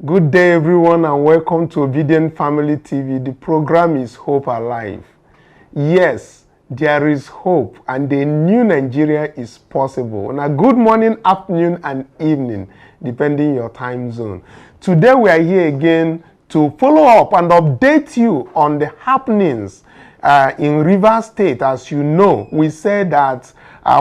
Good day, everyone, and welcome to Obidient Family TV. The program is Hope Alive. Yes, there is hope, and the new Nigeria is possible. Now, good morning, afternoon, and evening, depending your time zone. Today, we are here again to follow up and update you on the happenings in Rivers State. As you know, we said that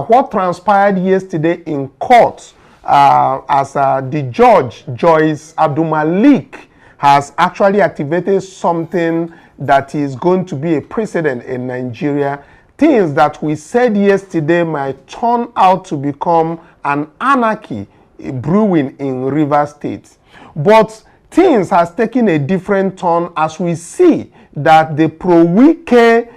what transpired yesterday in court as the judge, Joyce Abdul-Malik, has actually activated something that is going to be a precedent in Nigeria. Things that we said yesterday might turn out to become an anarchy brewing in Rivers State. But things has taken a different turn as we see that the Pro-Wike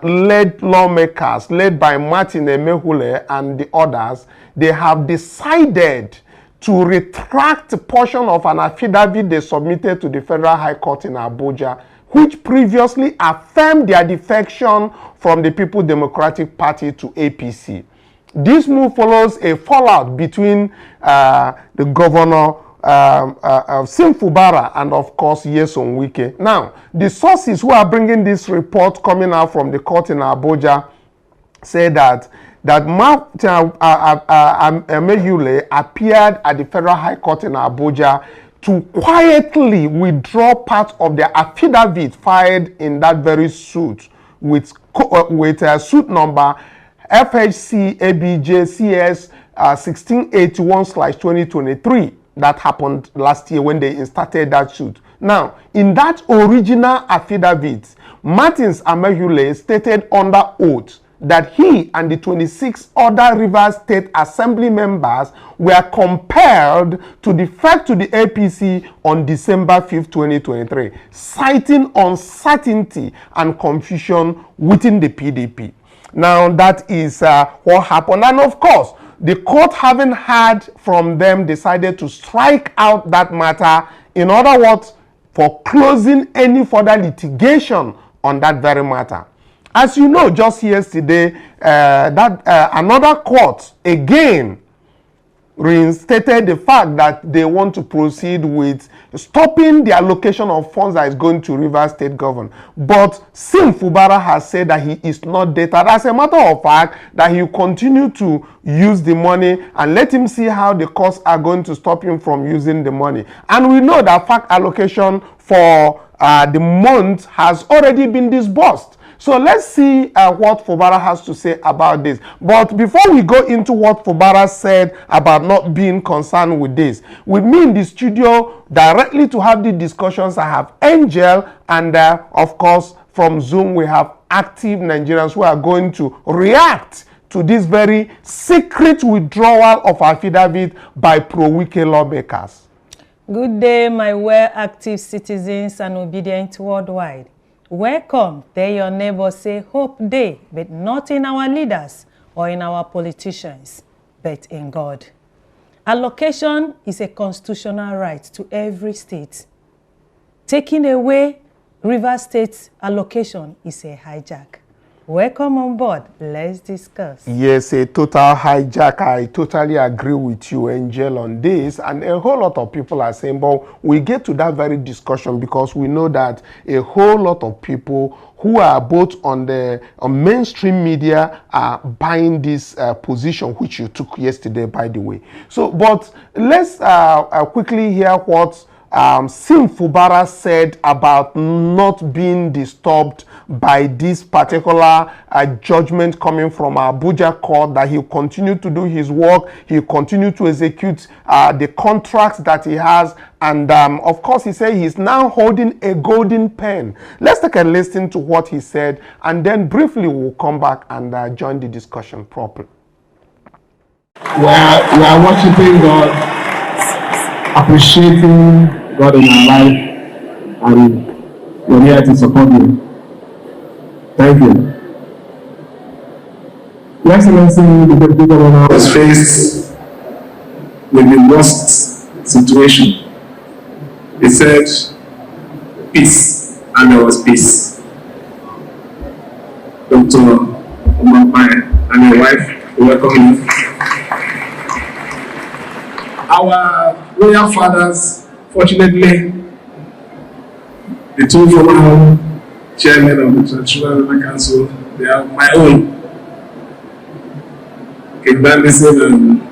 led lawmakers, led by Martin Emehule and the others, they have decided to retract a portion of an affidavit they submitted to the Federal High Court in Abuja, which previously affirmed their defection from the People's Democratic Party to APC. This move follows a fallout between the governor Fubara and of course Nyesom Wike. Now, the sources who are bringing this report coming out from the court in Abuja say that Martin Emehule appeared at the Federal High Court in Abuja to quietly withdraw part of the affidavit filed in that very suit with suit number FHC ABJ CS 1681/2023 that happened last year when they started that suit. Now, in that original affidavit, Martins Emehule stated under oath that he and the 26 other Rivers State Assembly members were compelled to defect to the APC on December 5, 2023, citing uncertainty and confusion within the PDP. Now, that is what happened. And of course, the court, having heard from them, decided to strike out that matter, in other words, for closing any further litigation on that very matter. As you know, just yesterday, another court again reinstated the fact that they want to proceed with stopping the allocation of funds that is going to Rivers State government. But Fubara has said that he is not deterred. As a matter of fact, that he will continue to use the money and let him see how the courts are going to stop him from using the money. And we know that fact allocation for the month has already been disbursed. So let's see what Fubara has to say about this. But before we go into what Fubara said about not being concerned with this, with me in the studio directly to have the discussions, I have Angel, and of course from Zoom we have active Nigerians who are going to react to this very secret withdrawal of affidavit by Pro-Wike lawmakers. Good day, my well-active citizens and obedient worldwide. Welcome. Tell your neighbors say hope day, but not in our leaders or in our politicians, but in God. Allocation is a constitutional right to every state. Taking away Rivers State's allocation is a hijack. Welcome on board. Let's discuss. Yes, a total hijack. I totally agree with you, Angel, on this. And a whole lot of people are saying, but we get to that very discussion because we know that a whole lot of people who are both on mainstream media are buying this position, which you took yesterday, by the way. So, but let's quickly hear what Fubara said about not being disturbed by this particular judgment coming from Abuja court, that he'll continue to do his work, he'll continue to execute the contracts that he has, and of course he said he's now holding a golden pen. Let's take a listen to what he said, and then briefly we'll come back and join the discussion properly. We are worshiping God, appreciating God in our life, and we're here to support you. Thank you. Your Excellency, the Deputy Governor was faced with the worst situation. He said, peace, and there was peace. Dr. Omar and your wife, welcome you. Our royal fathers Fortunately, the two former chairmen of the Traditional Council, they are my own. King Bandison and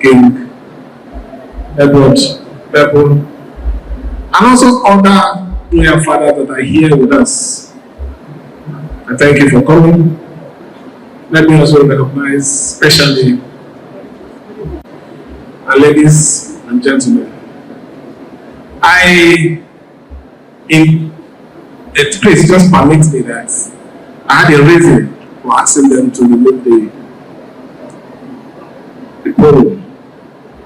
King Edward Pepple, and also other royal fathers that are here with us. I thank you for coming. Let me also recognize especially our ladies and gentlemen. In a place, just permit me that I had a reason for asking them to remove the poll,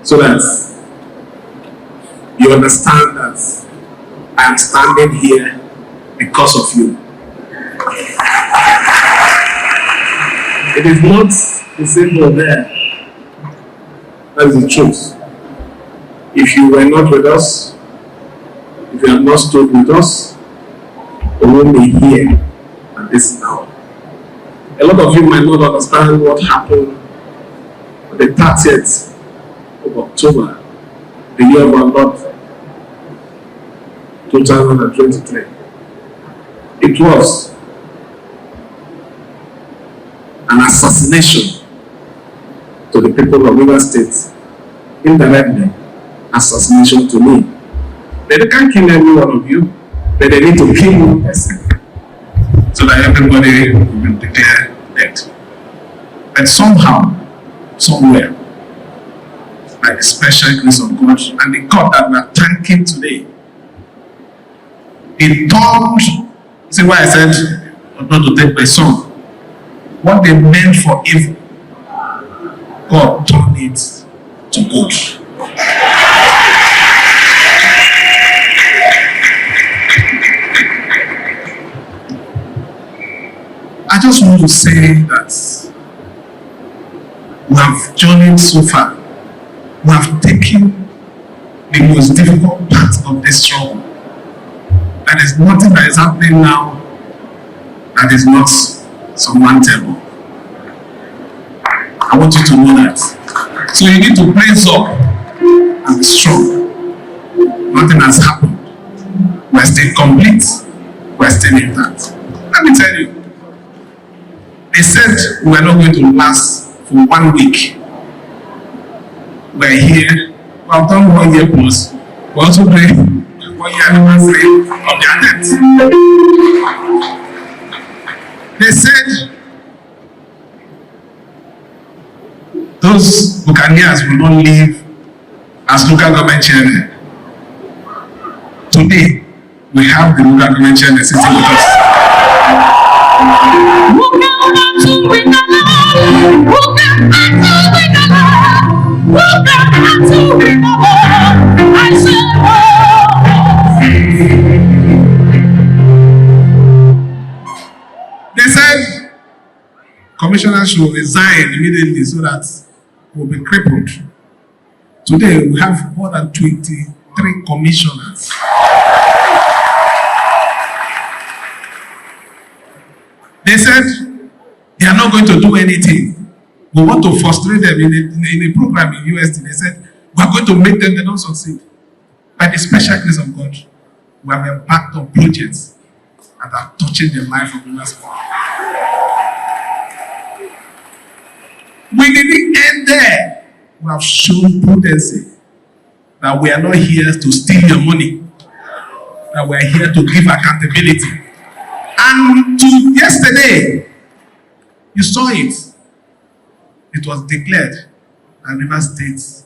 so that you understand that I am standing here because of you. It is not the symbol there. That is the truth. If you were not with us, if you have not stood with us, we won't be here at this now. A lot of you might not understand what happened on the 30th of October, the year of our Lord 2023. It was an assassination to the people of Rivers State, indirectly assassination to me. They can't kill every one of you, but they need to kill one person so that everybody will be declared dead. And somehow, somewhere, by the special grace of God and the God that we are thanking today, it turned, see why I said not to take my son, what they meant for evil, God turned it to good. I just want to say that we have journeyed so far. We have taken the most difficult part of this struggle. There is nothing that is happening now that is not surmountable. I want you to know that. So you need to praise up and be strong. Nothing has happened. We're still complete. We're still intact. Let me tell you. They said we're not going to last for 1 week. We're here. We have done 1 year plus. We're also doing 1 year anniversary of the attempt. They said those Buccaneers will not leave as local government chairman. Today, we have the local government chairman sitting with us. They said commissioners should resign immediately so that we'll be crippled. Today we have more than 23 commissioners. They said they are not going to do anything. We want to frustrate them in a program in USD. They said we are going to make them, they don't succeed. By the special grace of God, we have embarked on projects that are touching the life of Rivers State. We didn't end there. We have shown prudency that we are not here to steal your money, that we are here to give accountability. And to yesterday, you saw it. It was declared that Rivers State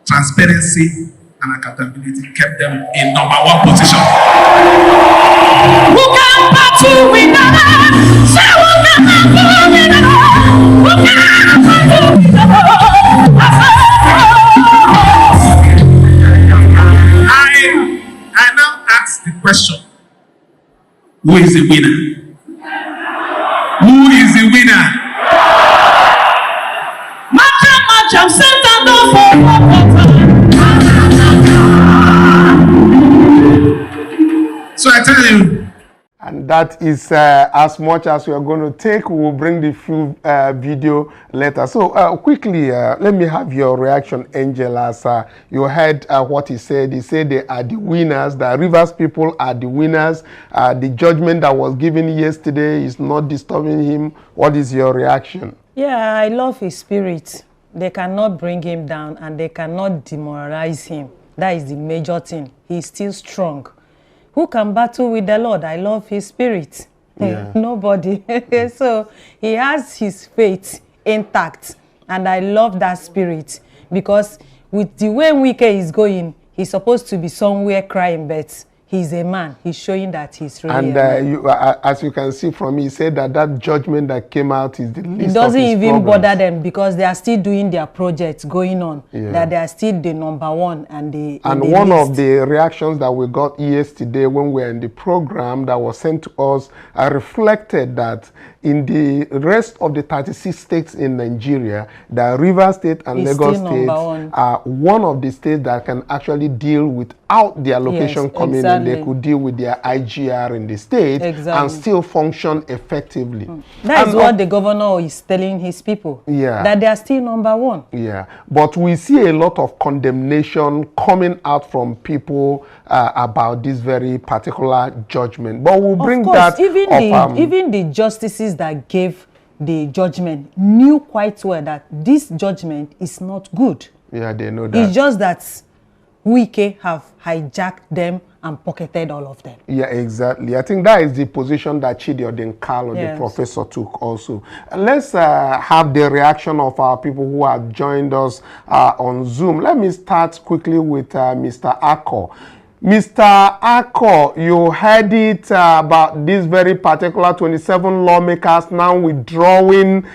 transparency and accountability kept them in #1 position. I now ask the question, who is the winner? Who is the winner? So I tell you. And that is as much as we are going to take. We will bring the full video later. So quickly, let me have your reaction, Angel, as you heard what he said. He said they are the winners. The Rivers people are the winners. The judgment that was given yesterday is not disturbing him. What is your reaction? Yeah, I love his spirit. They cannot bring him down and they cannot demoralize him. That is the major thing. He's still strong. Who can battle with the Lord? I love his spirit. Yeah. Nobody. So he has his faith intact. And I love that spirit. Because with the way Wike is going, he's supposed to be somewhere crying, but he's a man. He's showing that he's really a man. As you can see from me, he said that that judgment that came out is the least of his problems. It doesn't even bother them because they are still doing their projects going on. Yeah. That they are still the number one and the one of the reactions that we got yesterday when we were in the program that was sent to us reflected that in the rest of the 36 states in Nigeria, the Rivers State and Lagos State are one of the states that can actually deal without their location coming in. They could deal with their IGR in the state and still function effectively. That is what the governor is telling his people. Yeah. That they are still number one. Yeah. But we see a lot of condemnation coming out from people about this very particular judgment. But we'll bring that even the justices that gave the judgment knew quite well that this judgment is not good. Yeah, they know that. It's just that Wike have hijacked them and pocketed all of them. Yeah, exactly. I think that is the position that Chidi Odenkalo, the professor, took also. Let's have the reaction of our people who have joined us on Zoom. Let me start quickly with Mr. Ako. Mr. Ako, you heard it about this very particular 27 lawmakers now withdrawing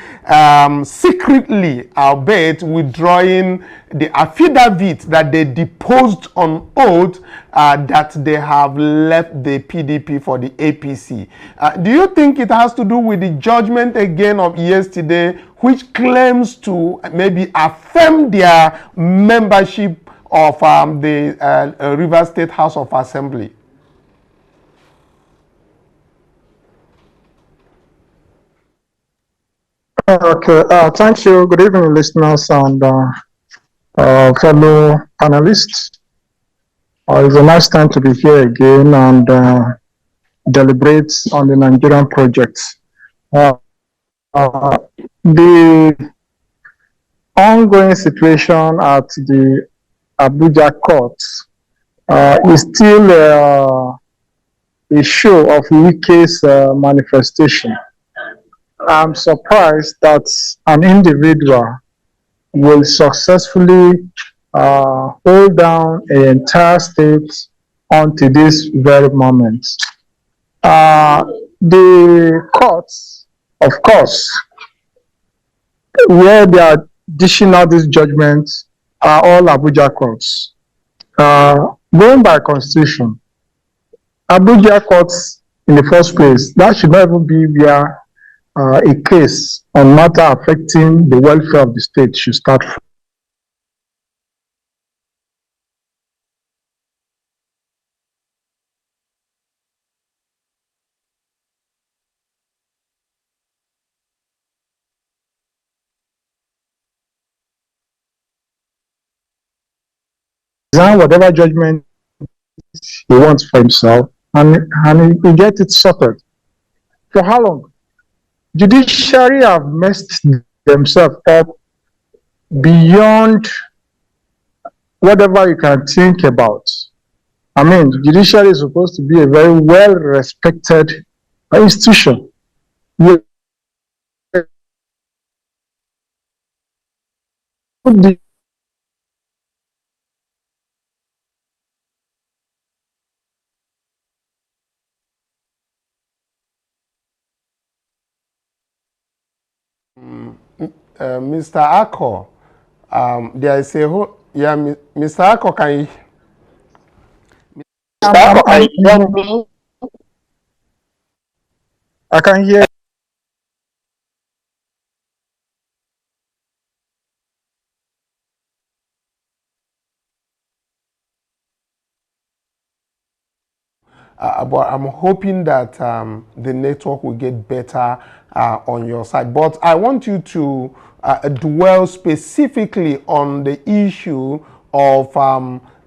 secretly, albeit withdrawing the affidavit that they deposed on oath that they have left the PDP for the APC. Do you think it has to do with the judgment again of yesterday, which claims to maybe affirm their membership of the Rivers State House of Assembly? Okay, thank you. Good evening, listeners and fellow panelists. It's a nice time to be here again and deliberate on the Nigerian project. The ongoing situation at the Abuja court is still a show of Wike's manifestation. I'm surprised that an individual will successfully hold down an entire state until this very moment. The courts, of course, where they are dishing out these judgments are all Abuja courts. Going by constitution, Abuja courts in the first place, that should not even be where a case on matter affecting the welfare of the state should start from. Whatever judgment he wants for himself, and he gets it sorted. For how long? Judiciary have messed themselves up beyond whatever you can think about. I mean, judiciary is supposed to be a very well-respected institution. Mr. Ako, there is a whole, yeah, Mr. Ako, can you? Mr. Ako, can you hear me? I can hear. but I'm hoping that the network will get better on your side. But I want you to dwell specifically on the issue of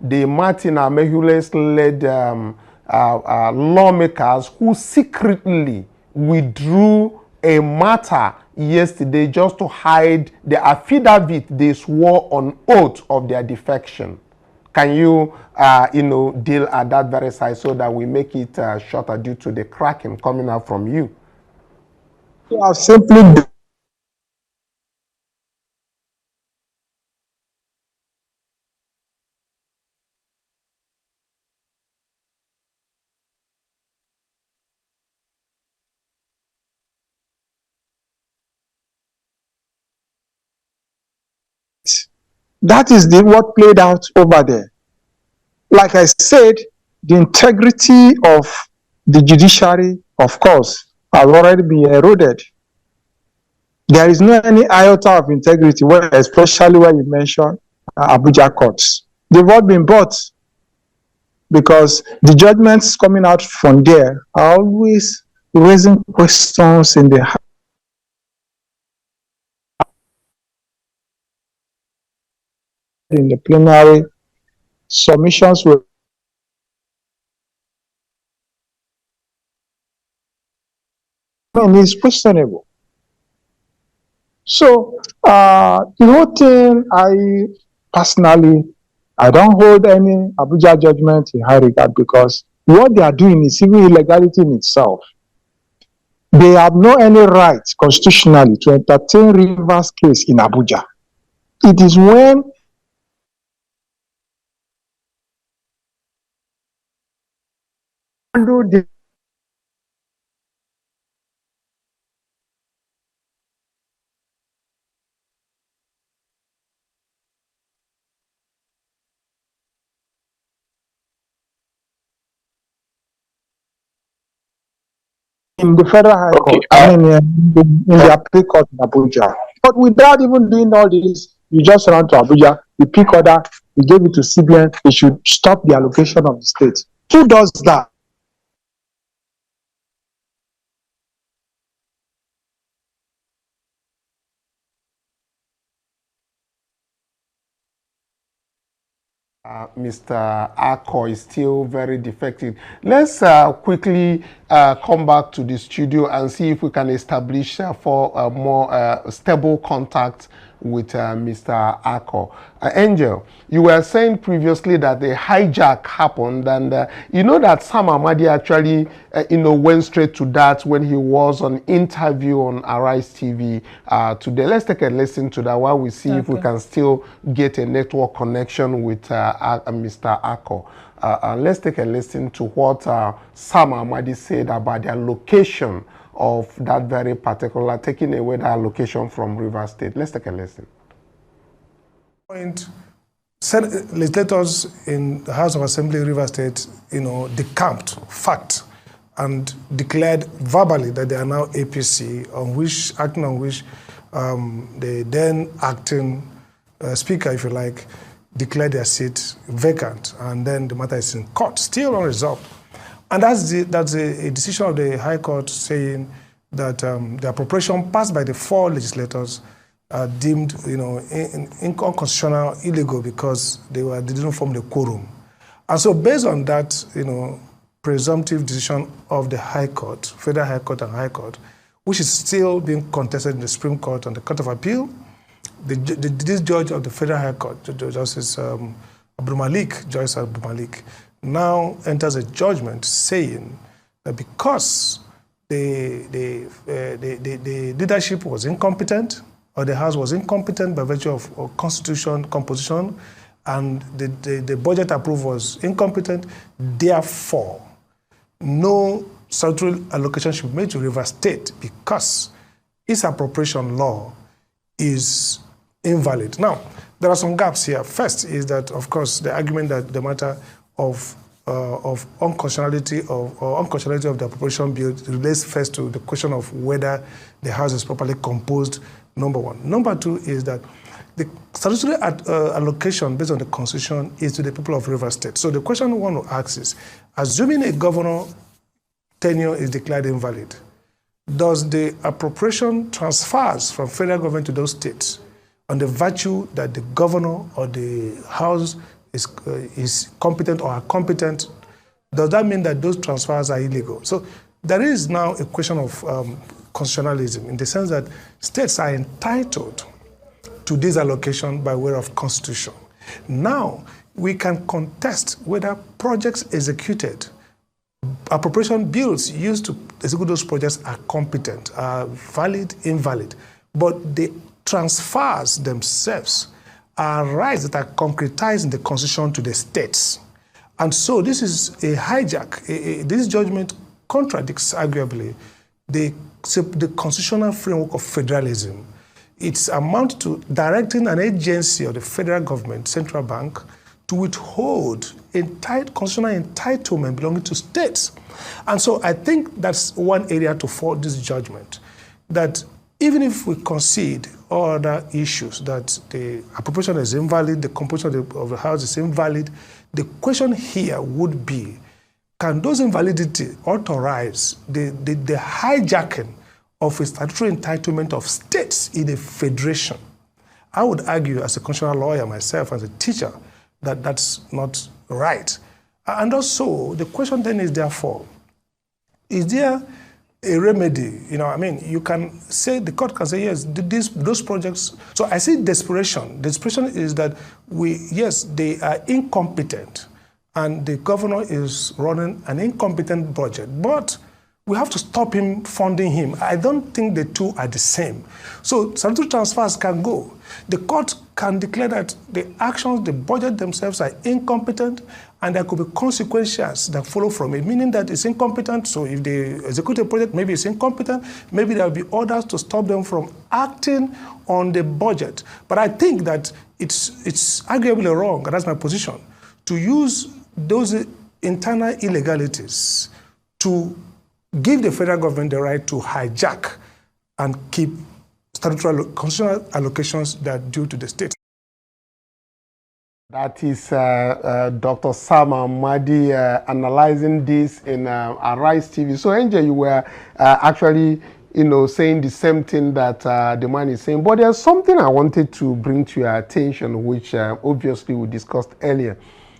the Martin Amehule's-led lawmakers who secretly withdrew a matter yesterday just to hide the affidavit they swore on oath of their defection. Can you, deal at that very side so that we make it shorter due to the cracking coming out from you? Yeah, simply that is what played out over there. Like I said, the integrity of the judiciary, of course, has already been eroded. There is no any iota of integrity, especially when you mention Abuja courts. They've all been bought because the judgments coming out from there are always raising questions in the plenary. Submissions were is questionable. So the whole thing, I personally, I don't hold any Abuja judgment in high regard because what they are doing is even illegality in itself. They have no any right constitutionally to entertain Rivers case in Abuja. It is when the in the Federal High Court, I mean, in the appeal court in Abuja. But without even doing all this, you just run to Abuja, you pick order, you give it to CBN, they should stop the allocation of the state. Who does that? Mr. Ako is still very defective. Let's quickly come back to the studio and see if we can establish for more stable contact with Mr. Ako. Angel, you were saying previously that the hijack happened, and you know that Sam Amadi actually went straight to that when he was on interview on Arise TV today. Let's take a listen to that while we see if we can still get a network connection with Mr. Ako. Let's take a listen to what Sam Amadi said about the allocation of that very particular, taking away the allocation from Rivers State. Let's take a listen. Legislators in the House of Assembly, Rivers State, decamped fact and declared verbally that they are now APC, acting on which the then acting speaker, if you like, declared their seat vacant, and then the matter is in court, still unresolved. And that's a decision of the High Court saying that the appropriation passed by the 4 legislators are deemed, unconstitutional, illegal because they didn't form the quorum. And so, based on that, presumptive decision of the High Court, Federal High Court and High Court, which is still being contested in the Supreme Court and the Court of Appeal, this judge of the Federal High Court, Justice Joyce Abdul Malik, now enters a judgment saying that because the leadership was incompetent, or the House was incompetent by virtue of constitution composition, and the budget approval was incompetent, therefore, no statutory allocation should be made to Rivers State because its appropriation law is invalid. Now, there are some gaps here. First is that, of course, the argument that the matter of unconstitutionality of the appropriation bill relates first to the question of whether the House is properly composed, number one. Number two is that The statutory allocation based on the Constitution is to the people of Rivers State. So the question we want to ask is, assuming a governor tenure is declared invalid, does the appropriation transfers from federal government to those states on the virtue that the governor or the House is competent or are competent, does that mean that those transfers are illegal? So there is now a question of constitutionalism in the sense that states are entitled to this allocation by way of Constitution. Now, we can contest whether projects executed, appropriation bills used to execute those projects are competent, are valid, invalid. But the transfers themselves are rights that are concretized in the Constitution to the states. And so this is a hijack. This judgment contradicts, arguably, the constitutional framework of federalism. It's amount to directing an agency of the federal government, central bank, to withhold constitutional entitlement belonging to states. And so I think that's one area to fault this judgment, that even if we concede all other issues, that the appropriation is invalid, the composition of the House is invalid, the question here would be, can those invalidity authorize the hijacking of a statutory entitlement of states in a federation? I would argue, as a constitutional lawyer myself, as a teacher, that that's not right. And also, the question then is therefore, is there a remedy? You know, I mean, you can say, the court can say, yes, those projects. So I see desperation. Desperation is that yes, they are incompetent, and the governor is running an incompetent budget, but we have to stop him funding him. I don't think the two are the same. So statutory transfers can go. The court can declare that the actions, the budget themselves are incompetent, and there could be consequences that follow from it, meaning that it's incompetent. So if they execute a project, maybe it's incompetent, maybe there will be orders to stop them from acting on the budget. But I think that it's arguably wrong, and that's my position, to use those internal illegalities to give the federal government the right to hijack and keep statutory constitutional allocations that are due to the state. That is Dr. Sam Amadi analyzing this in Arise TV. So, Angel, you were actually, saying the same thing that the man is saying. But there's something I wanted to bring to your attention, which obviously we discussed earlier.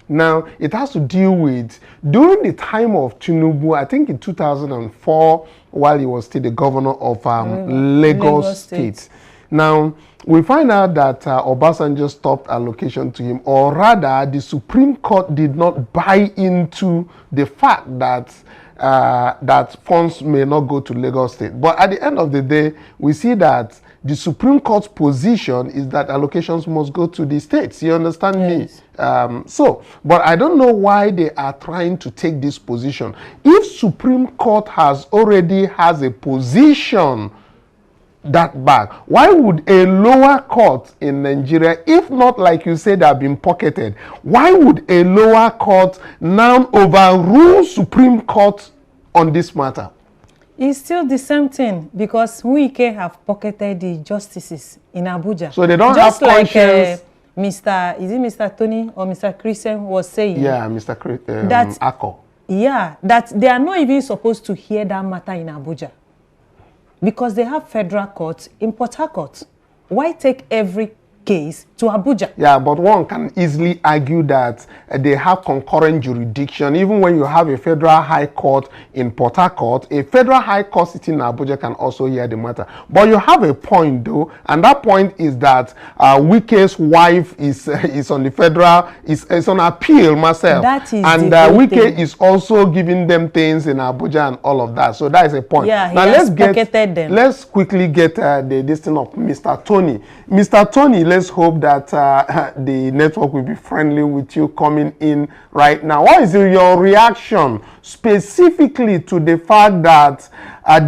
Now, it has to deal with, during the time of Tinubu, I think in 2004, while he was still the governor of Lagos State. Now, we find out that Obasanjo stopped allocation to him, or rather, the Supreme Court did not buy into the fact that that funds may not go to Lagos State. But at the end of the day, we see that the Supreme Court's position is that allocations must go to the states. You understand me? But I don't know why they are trying to take this position. If Supreme Court already has a position that back, why would a lower court in Nigeria, if not like you said, have been pocketed, why would a lower court now overrule Supreme Court on this matter? It's still the same thing, because Wike have pocketed the justices in Abuja. So they don't just have conscience. Like Mr. Tony or Mr. Christian was saying. Yeah, Mr. Ako. Yeah, that they are not even supposed to hear that matter in Abuja, because they have federal courts in Port Harcourt. Why take every case to Abuja? Yeah, but one can easily argue that they have concurrent jurisdiction. Even when you have a federal high court in Port Harcourt, a federal high court sitting in Abuja can also hear the matter. But you have a point though, and that point is that Wike's wife is on the federal, is on appeal myself. That is and Wike is also giving them things in Abuja and all of that. So that is a point. Yeah, now let's quickly get this thing of Mr. Tony. Mr. Tony, let's hope that the network will be friendly with you coming in right now. What is your reaction specifically to the fact that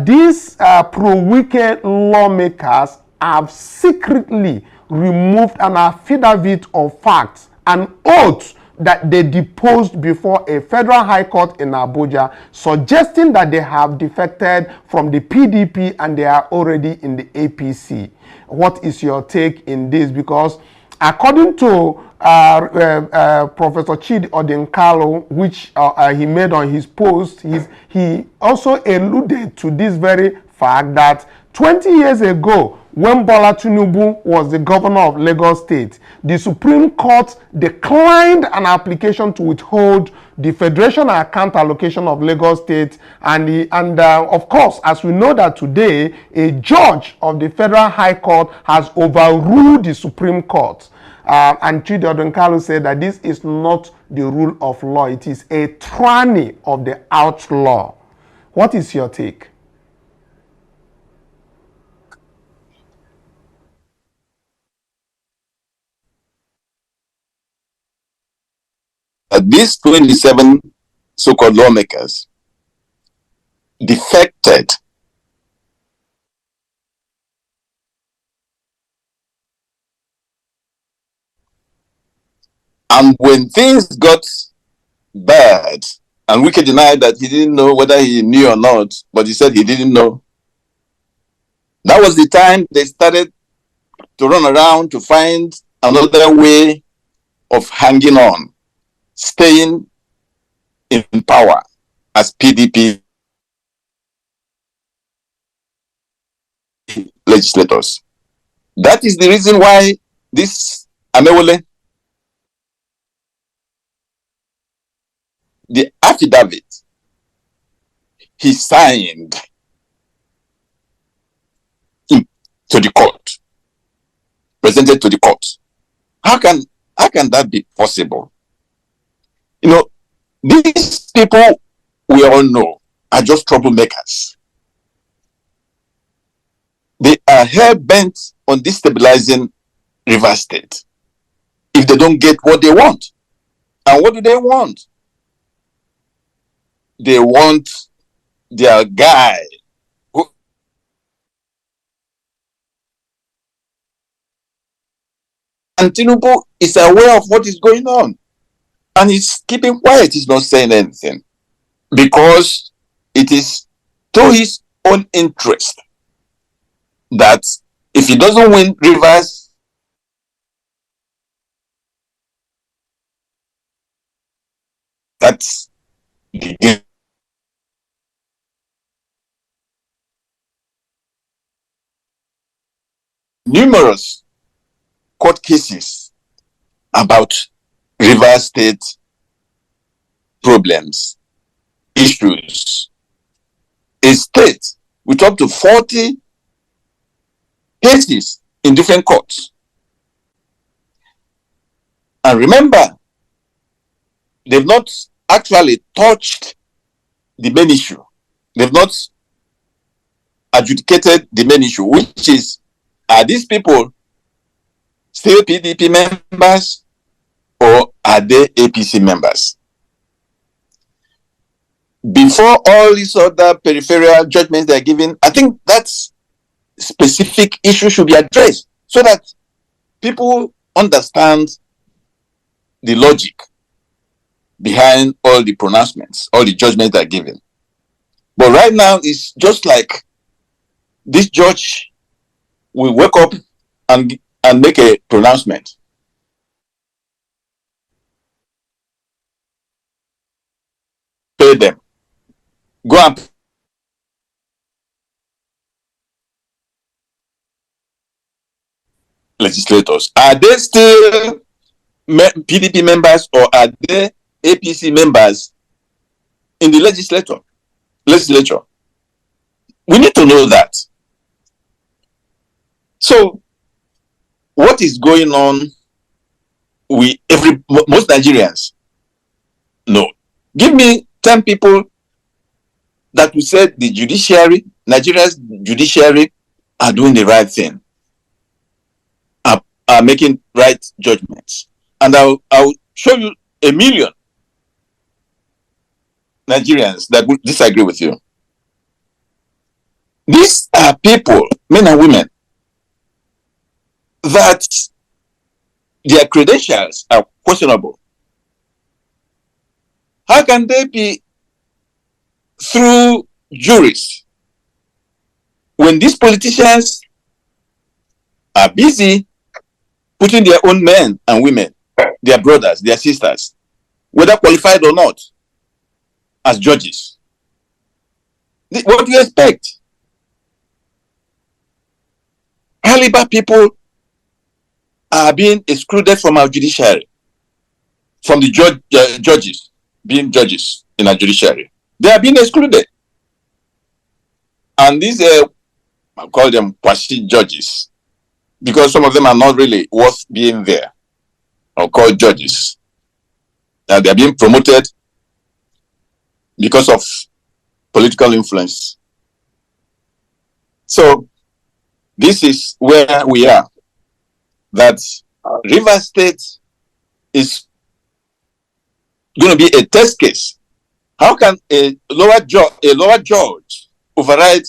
these pro-Wike lawmakers have secretly removed an affidavit of facts, an oath that they deposed before a federal high court in Abuja, suggesting that they have defected from the PDP and they are already in the APC? What is your take in this? Because according to Professor Chidi Odinkalo, which he made on his post, he also alluded to this very fact that 20 years ago, when Bola Tinubu was the governor of Lagos State, the Supreme Court declined an application to withhold the Federation Account allocation of Lagos State, and of course, as we know that today, a judge of the Federal High Court has overruled the Supreme Court. And Chidi Odinkalo said that this is not the rule of law. It is a tyranny of the outlaw. What is your take? These 27 so-called lawmakers defected and when things got bad, and Wike denied that he didn't know whether he knew or not, but he said he didn't know. That was the time they started to run around to find another way of hanging on, staying in power as PDP legislators. That is the reason why this Amewole, the affidavit he signed to the court, presented to the court. How can that be possible? You know, these people we all know are just troublemakers. They are hell-bent on destabilizing Rivers State if they don't get what they want. And what do they want? They want their guy who, and Tinubu is aware of what is going on, and he's keeping quiet. He's not saying anything because it is to his own interest that if he doesn't win Rivers, that's the game. Numerous court cases about Rivers State problems, issues. A state with up to 40 cases in different courts. And remember, they've not actually touched the main issue. They've not adjudicated the main issue, which is, are these people still PDP members or are they APC members? Before all these other peripheral judgments they're giving, I think that specific issue should be addressed so that people understand the logic behind all the pronouncements, all the judgments they're giving. But right now, it's just like this judge will wake up and make a pronouncement. Pay them. Go and legislators. Are they still PDP members or are they APC members in the legislature? We need to know that. So, what is going on? Most Nigerians know. Give me 10 people that will say the judiciary, Nigeria's judiciary, are doing the right thing, are making right judgments, and I'll show you 1 million Nigerians that will disagree with you. These are people, men and women, that their credentials are questionable. How can they be through juries when these politicians are busy putting their own men and women, their brothers, their sisters, whether qualified or not, as judges. What do you expect? Caliber people are being excluded from our judiciary, from the judges being judges in our judiciary. They are being excluded. And these, I call them quasi judges, because some of them are not really worth being there, or called judges. They are being promoted because of political influence. So this is where we are. That Rivers State is going to be a test case. How can a lower judge override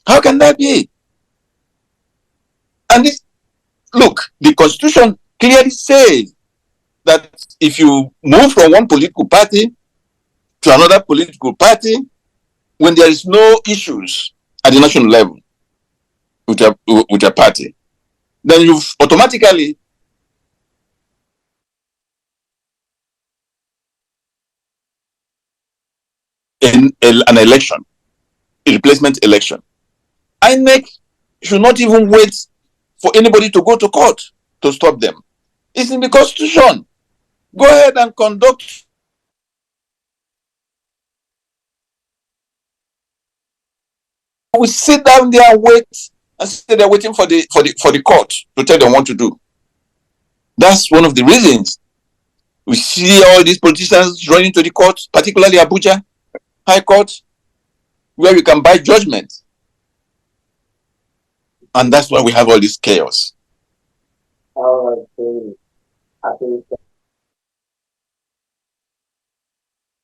How can that be? And this, look, the Constitution clearly says that if you move from one political party to another political party, when there is no issues at the national level with a party, then you've automatically an election, a replacement election. INEC should not even wait for anybody to go to court to stop them. It's in the Constitution. Go ahead and conduct. We sit down there and wait and say they're waiting for the court to tell them what to do. That's one of the reasons we see all these politicians running to the court, particularly Abuja High Court, where you can buy judgment. And that's why we have all this chaos. I think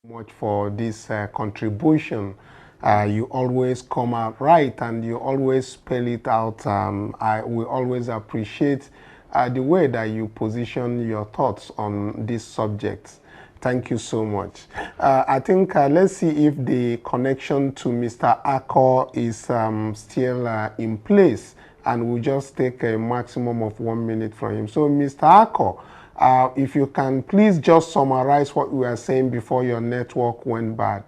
much for this contribution. You always come out right and you always spell it out. We always appreciate the way that you position your thoughts on these subjects. Thank you so much. I think let's see if the connection to Mr. Ako is still in place, and we'll just take a maximum of 1 minute from him. So Mr. Ako, if you can please just summarize what we were saying before your network went bad.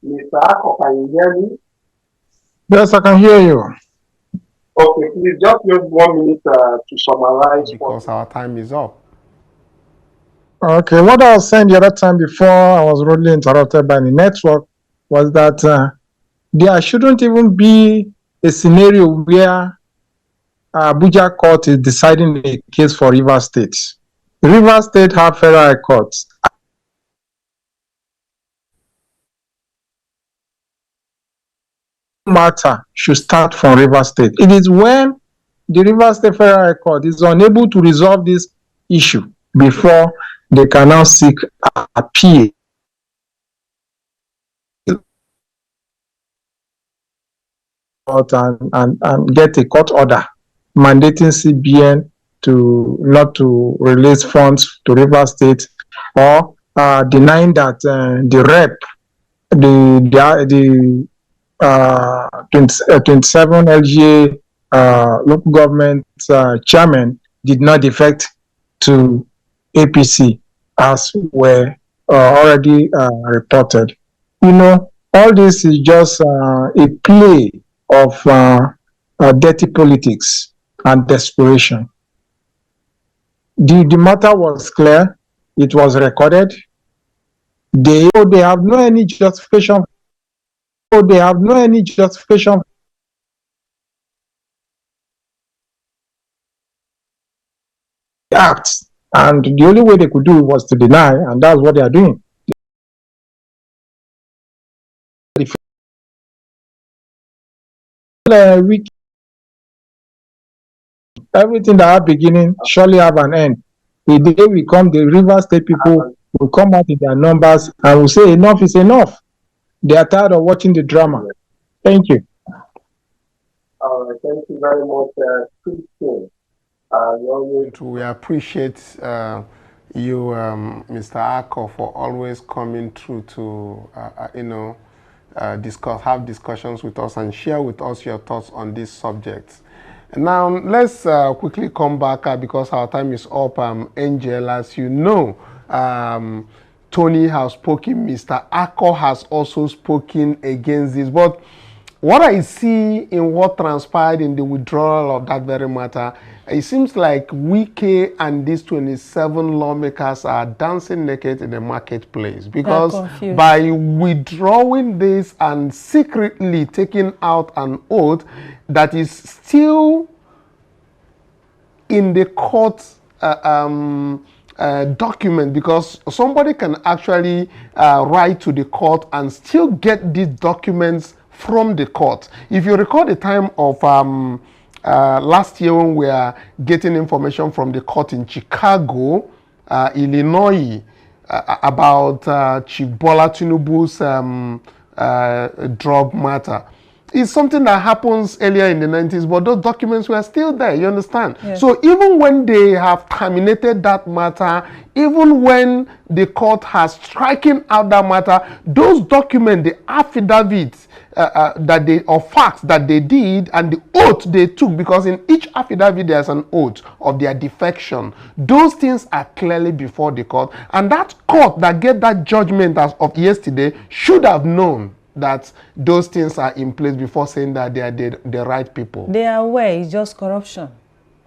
Mr. Ako, can you hear me? Yes, I can hear you. Okay, please just use 1 minute to summarize. Because our time is up. Okay, what I was saying the other time before I was rudely interrupted by the network was that there shouldn't even be a scenario where Abuja court is deciding a case for Rivers State. Rivers State have federal courts. Matter should start from Rivers State. It is when the Rivers State Federal Court is unable to resolve this issue before they can now seek appeal. And get a court order mandating CBN to not to release funds to Rivers State, or denying that the rep, the 27 LGA local government chairman did not defect to APC as were already reported. You know, all this is just a play of dirty politics and desperation. The matter was clear. It was recorded. They have no any justification. They have no any justification. Acts, and the only way they could do it was to deny, and that's what they are doing. Everything that have beginning surely have an end. The day we come, the Rivers State people will come out in their numbers and will say enough is enough. They are tired of watching the drama. Thank you. Thank you very much, Christian. We appreciate you, Mr. Ako, for always coming through to, have discussions with us and share with us your thoughts on these subjects. Now, let's quickly come back because our time is up. Angel, as you know, Tony has spoken, Mr. Ako has also spoken against this. But what I see in what transpired in the withdrawal of that very matter, it seems like Wike and these 27 lawmakers are dancing naked in the marketplace, because by withdrawing this and secretly taking out an oath that is still in the court document, because somebody can actually write to the court and still get these documents from the court. If you recall the time of last year when we are getting information from the court in Chicago, Illinois, about Chief Bola Tinubu's drug matter. It's something that happens earlier in the 90s, but those documents were still there, you understand? Yes. So even when they have terminated that matter, even when the court has stricken out that matter, those documents, the affidavits or facts that they did and the oath they took, because in each affidavit there's an oath of their defection, those things are clearly before the court, and that court that gave that judgment as of yesterday should have known that those things are in place before saying that they are the right people. They are aware, it's just corruption.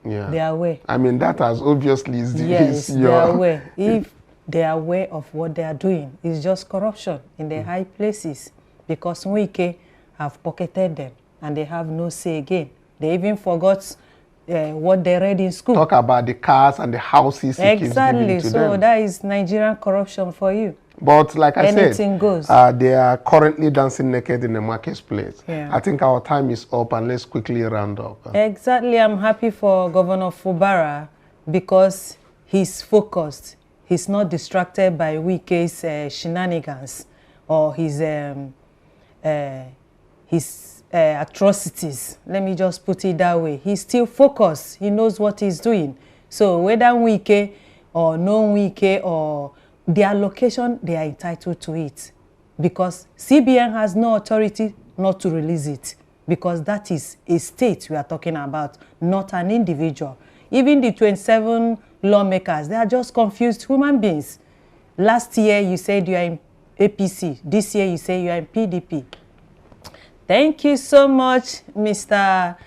Yeah. They are aware. I mean, that has obviously yes, they are aware. If they are aware of what they are doing, it's just corruption in the high places, because Wike have pocketed them and they have no say again. They even forgot what they read in school. Talk about the cars and the houses. Exactly. So them. That is Nigerian corruption for you. But like I said, goes. They are currently dancing naked in the marketplace. Yeah. I think our time is up, and let's quickly round up. Exactly. I'm happy for Governor Fubara because he's focused. He's not distracted by Wike's shenanigans or his atrocities. Let me just put it that way. He's still focused. He knows what he's doing. So whether Wike or no Wike or their location, they are entitled to it, because CBN has no authority not to release it, because that is a state we are talking about, not an individual. Even the 27 lawmakers, they are just confused human beings. Last year you said you are in APC, this year you say you are in PDP. Thank you so much, Mr.